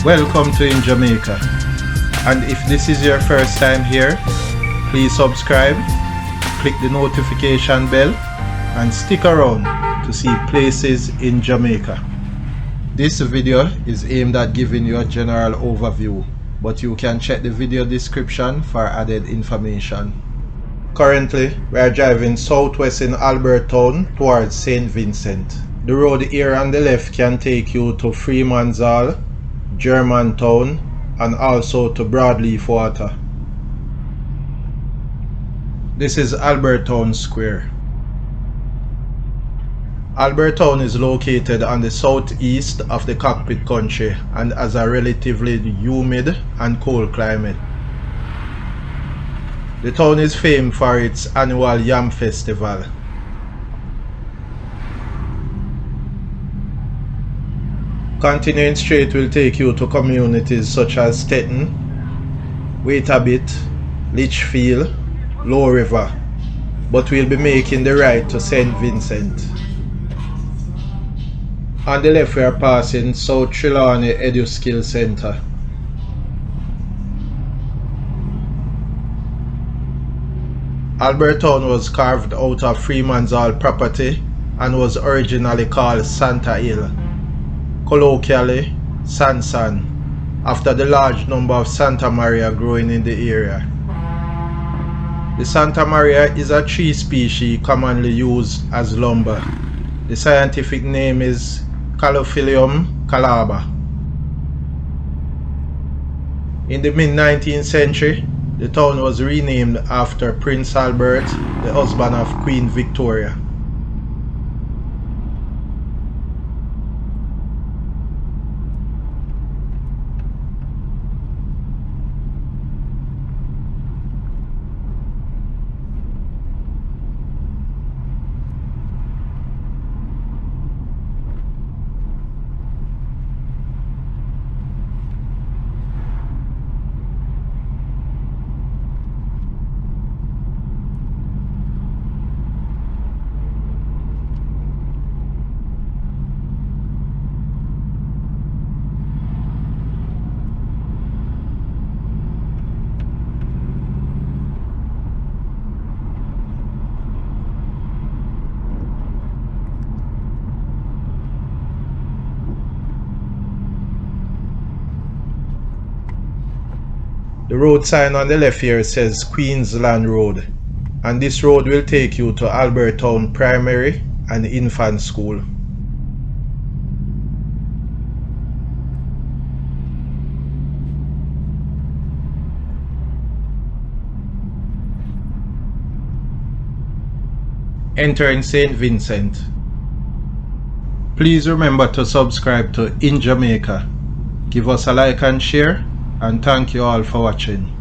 Welcome to InJamaica, and if this is your first time here, please subscribe, click the notification bell and stick around to see places in Jamaica. This video is aimed at giving you a general overview, but you can check the video description for added information. Currently, we are driving southwest in Albert Town towards St Vincent. The road here on the left can take you to Freemans Hall, Germantown, and also to Broadleaf Water. This is Albert Town Square. Albert Town is located on the southeast of the Cockpit Country and has a relatively humid and cold climate. The town is famed for its annual Yam Festival. Continuing straight will take you to communities such as Stettin, wait a bit, Litchfield, Lowe River, but we'll be making the right to St Vincent. On the left we are passing South Trelawny Edu-Skills Center. Albert Town was carved out of Freemans Hall property and was originally called Santa Hill, colloquially SanSan, after the large number of Santa Maria growing in the area. The Santa Maria is a tree species commonly used as lumber. The scientific name is Calophyllum calaba. In the mid-19th century, the town was renamed after Prince Albert, the husband of Queen Victoria. The road sign on the left here says Queensland Road, and this road will take you to Albert Town Primary and Infant School. Entering St Vincent. Please remember to subscribe to InJamaica. Give us a like and share, and thank you all for watching.